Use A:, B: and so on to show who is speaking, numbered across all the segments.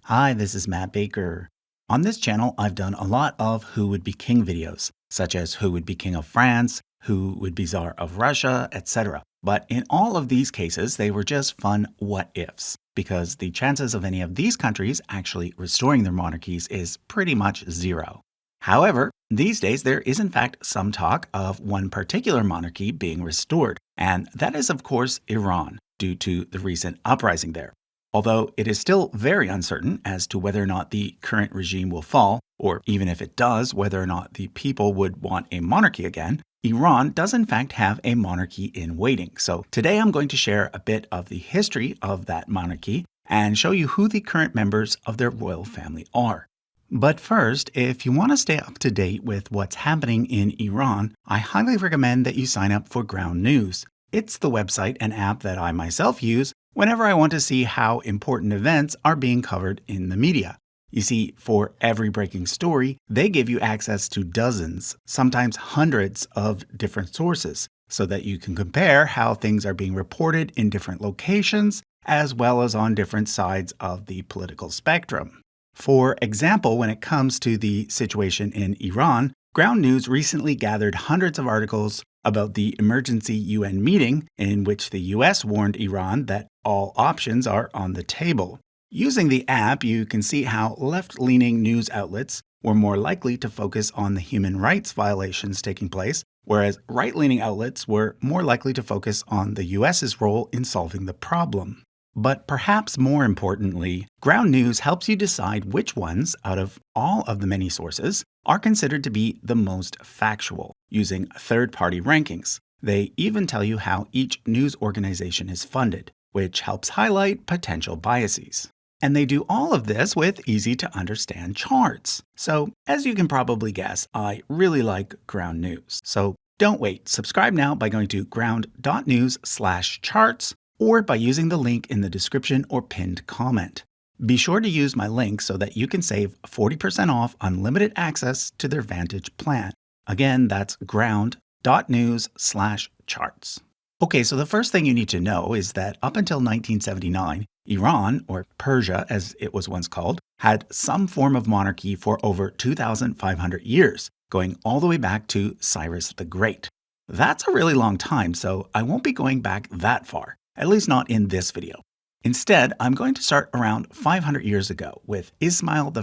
A: Hi, this is Matt Baker. On this channel, I've done a lot of Who Would Be King videos, such as Who Would Be King of France, Who Would Be Tsar of Russia, etc. But in all of these cases, they were just fun what-ifs, because the chances of any of these countries actually restoring their monarchies is pretty much zero. However, these days there is in fact some talk of one particular monarchy being restored, and that is of course Iran, due to the recent uprising there. Although it is still very uncertain as to whether or not the current regime will fall, or even if it does, whether or not the people would want a monarchy again, Iran does in fact have a monarchy in waiting. So today I'm going to share a bit of the history of that monarchy and show you who the current members of their royal family are. But first, if you want to stay up to date with what's happening in Iran, I highly recommend that you sign up for Ground News. It's the website and app that I myself use whenever I want to see how important events are being covered in the media. You see, for every breaking story, they give you access to dozens, sometimes hundreds of different sources, so that you can compare how things are being reported in different locations, as well as on different sides of the political spectrum. For example, when it comes to the situation in Iran, Ground News recently gathered hundreds of articles about the emergency UN meeting in which the US warned Iran that all options are on the table. Using the app, you can see how left-leaning news outlets were more likely to focus on the human rights violations taking place, whereas right-leaning outlets were more likely to focus on the US's role in solving the problem. But perhaps more importantly, Ground News helps you decide which ones, out of all of the many sources, are considered to be the most factual, using third-party rankings. They even tell you how each news organization is funded, which helps highlight potential biases. And they do all of this with easy-to-understand charts. So, as you can probably guess, I really like Ground News. So don't wait. Subscribe now by going to ground.news/charts or by using the link in the description or pinned comment. Be sure to use my link so that you can save 40% off unlimited access to their Vantage plan. Again, that's ground.news/charts. Okay, so the first thing you need to know is that up until 1979, Iran, or Persia as it was once called, had some form of monarchy for over 2,500 years, going all the way back to Cyrus the Great. That's a really long time, so I won't be going back that far. At least not in this video. Instead, I'm going to start around 500 years ago with Ismail I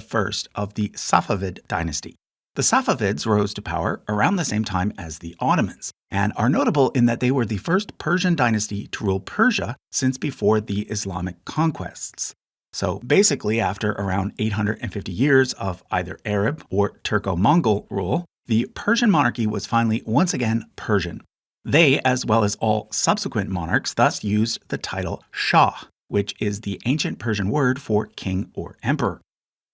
A: of the Safavid dynasty. The Safavids rose to power around the same time as the Ottomans, and are notable in that they were the first Persian dynasty to rule Persia since before the Islamic conquests. So basically, after around 850 years of either Arab or Turco-Mongol rule, the Persian monarchy was finally once again Persian. They, as well as all subsequent monarchs, thus used the title Shah, which is the ancient Persian word for king or emperor.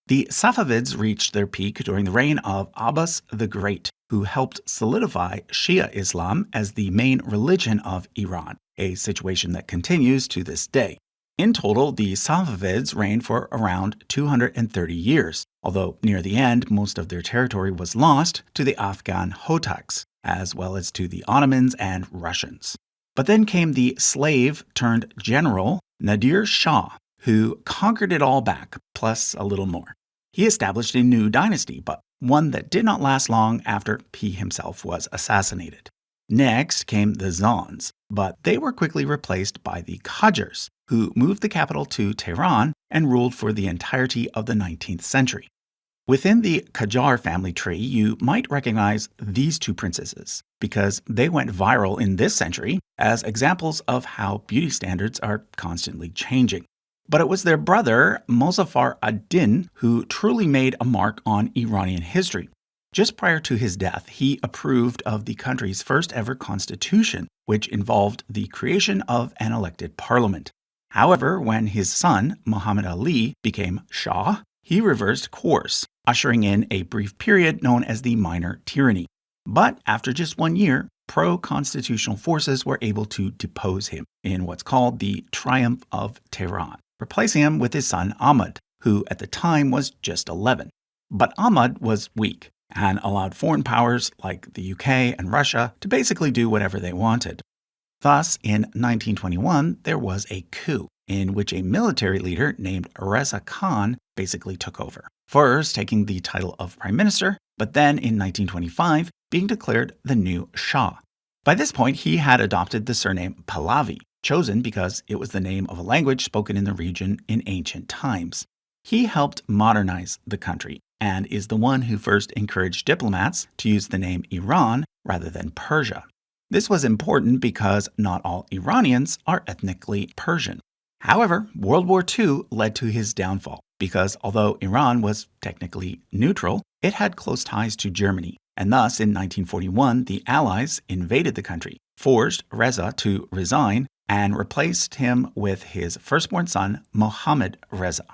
A: The Safavids reached their peak during the reign of Abbas the Great, who helped solidify Shia Islam as the main religion of Iran, a situation that continues to this day. In total, the Safavids reigned for around 230 years, although near the end, most of their territory was lost to the Afghan Hotaks, as well as to the Ottomans and Russians. But then came the slave-turned-general Nadir Shah, who conquered it all back, plus a little more. He established a new dynasty, but one that did not last long after he himself was assassinated. Next came the Zans, but they were quickly replaced by the Kajars, who moved the capital to Tehran and ruled for the entirety of the 19th century. Within the Kajar family tree, you might recognize these two princesses, because they went viral in this century as examples of how beauty standards are constantly changing. But it was their brother, Mozaffar ad-Din, who truly made a mark on Iranian history. Just prior to his death, he approved of the country's first ever constitution, which involved the creation of an elected parliament. However, when his son, Muhammad Ali, became Shah, he reversed course, ushering in a brief period known as the Minor Tyranny. But after just 1 year, pro-constitutional forces were able to depose him in what's called the Triumph of Tehran, replacing him with his son Ahmad, who at the time was just 11. But Ahmad was weak and allowed foreign powers like the UK and Russia to basically do whatever they wanted. Thus, in 1921, there was a coup, in which a military leader named Reza Khan basically took over. First taking the title of prime minister, but then in 1925 being declared the new Shah. By this point, he had adopted the surname Pahlavi, chosen because it was the name of a language spoken in the region in ancient times. He helped modernize the country and is the one who first encouraged diplomats to use the name Iran rather than Persia. This was important because not all Iranians are ethnically Persian. However, World War II led to his downfall because although Iran was technically neutral, it had close ties to Germany, and thus in 1941 the Allies invaded the country, forced Reza to resign, and replaced him with his firstborn son, Mohammad Reza.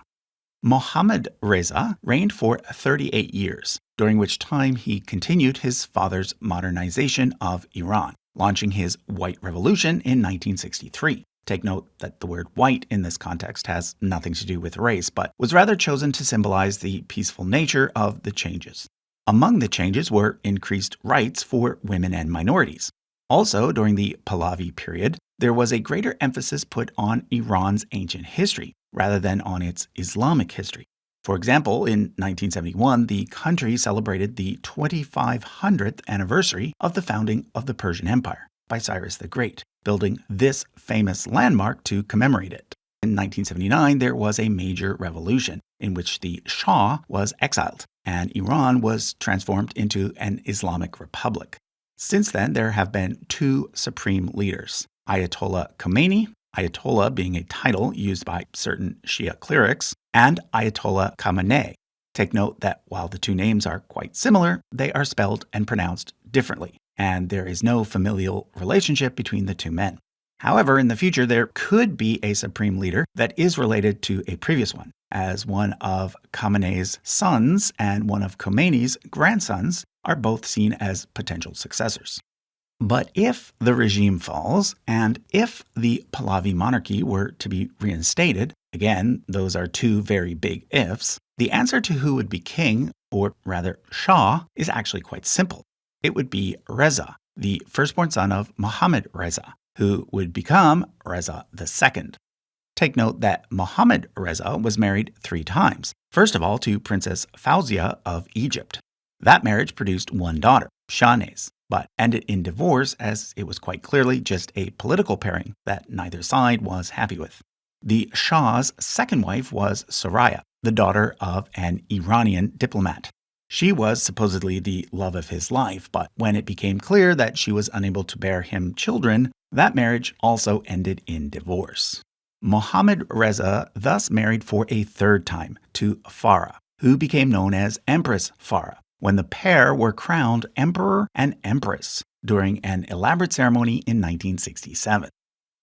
A: Mohammad Reza reigned for 38 years, during which time he continued his father's modernization of Iran, launching his White Revolution in 1963. Take note that the word white in this context has nothing to do with race, but was rather chosen to symbolize the peaceful nature of the changes. Among the changes were increased rights for women and minorities. Also, during the Pahlavi period, there was a greater emphasis put on Iran's ancient history, rather than on its Islamic history. For example, in 1971, the country celebrated the 2500th anniversary of the founding of the Persian Empire by Cyrus the Great, building this famous landmark to commemorate it. In 1979, there was a major revolution in which the Shah was exiled, and Iran was transformed into an Islamic Republic. Since then, there have been two supreme leaders, Ayatollah Khomeini, Ayatollah being a title used by certain Shia clerics, and Ayatollah Khamenei. Take note that while the two names are quite similar, they are spelled and pronounced differently, and there is no familial relationship between the two men. However, in the future, there could be a supreme leader that is related to a previous one, as one of Khamenei's sons and one of Khomeini's grandsons are both seen as potential successors. But if the regime falls, and if the Pahlavi monarchy were to be reinstated, again, those are two very big ifs, the answer to who would be king, or rather Shah, is actually quite simple. It would be Reza, the firstborn son of Mohammad Reza, who would become Reza II. Take note that Mohammad Reza was married 3 times. First of all, to Princess Fawzia of Egypt. That marriage produced one daughter, Shahnaz, but ended in divorce as it was quite clearly just a political pairing that neither side was happy with. The Shah's second wife was Soraya, the daughter of an Iranian diplomat. She was supposedly the love of his life, but when it became clear that she was unable to bear him children, that marriage also ended in divorce. Mohammad Reza thus married for a 3rd time to Farah, who became known as Empress Farah, when the pair were crowned emperor and empress during an elaborate ceremony in 1967.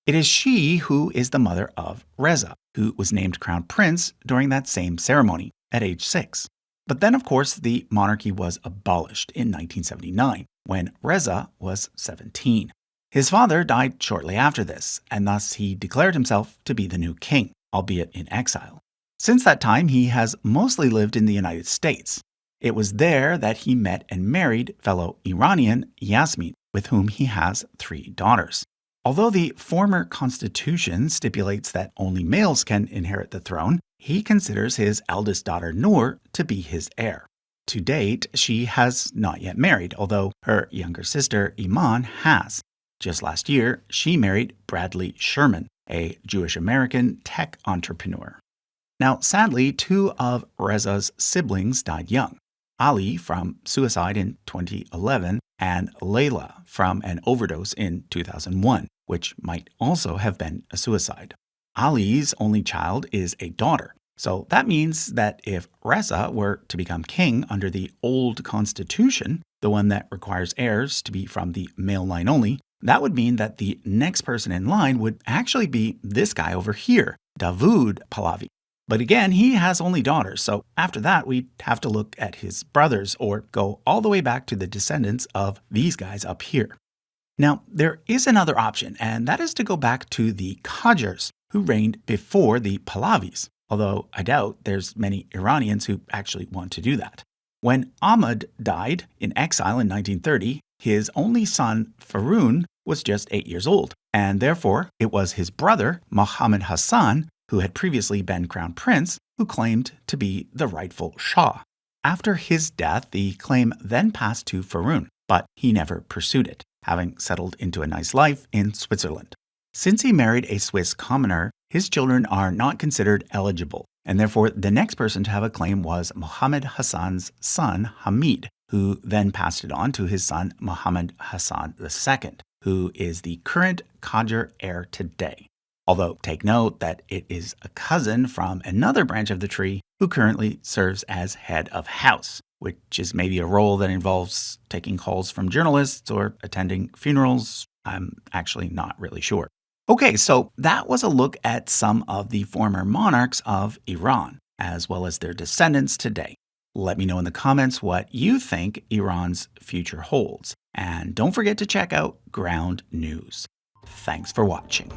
A: It is she who is the mother of Reza, who was named crown prince during that same ceremony at age 6. But then, of course, the monarchy was abolished in 1979, when Reza was 17. His father died shortly after this, and thus he declared himself to be the new king, albeit in exile. Since that time, he has mostly lived in the United States. It was there that he met and married fellow Iranian Yasmin, with whom he has 3 daughters. Although the former constitution stipulates that only males can inherit the throne, he considers his eldest daughter Noor to be his heir. To date, she has not yet married, although her younger sister Iman has. Just last year, she married Bradley Sherman, a Jewish-American tech entrepreneur. Now, sadly, 2 of Reza's siblings died young. Ali from suicide in 2011 and Layla from an overdose in 2001, which might also have been a suicide. Ali's only child is a daughter, so that means that if Reza were to become king under the old constitution, the one that requires heirs to be from the male line only, that would mean that the next person in line would actually be this guy over here, Davoud Pahlavi. But again, he has only daughters, so after that we'd have to look at his brothers or go all the way back to the descendants of these guys up here. Now, there is another option, and that is to go back to the Kajars, who reigned before the Pahlavis, although I doubt there's many Iranians who actually want to do that. When Ahmad died in exile in 1930, his only son, Farun, was just 8 years old, and therefore it was his brother, Mohammed Hassan, who had previously been crown prince, who claimed to be the rightful Shah. After his death, the claim then passed to Farun, but he never pursued it, having settled into a nice life in Switzerland. Since he married a Swiss commoner, his children are not considered eligible, and therefore the next person to have a claim was Mohammed Hassan's son, Hamid, who then passed it on to his son, Mohammed Hassan II, who is the current Kajar heir today. Although take note that it is a cousin from another branch of the tree who currently serves as head of house, which is maybe a role that involves taking calls from journalists or attending funerals. I'm actually not really sure. Okay, so that was a look at some of the former monarchs of Iran, as well as their descendants today. Let me know in the comments what you think Iran's future holds. And don't forget to check out Ground News. Thanks for watching.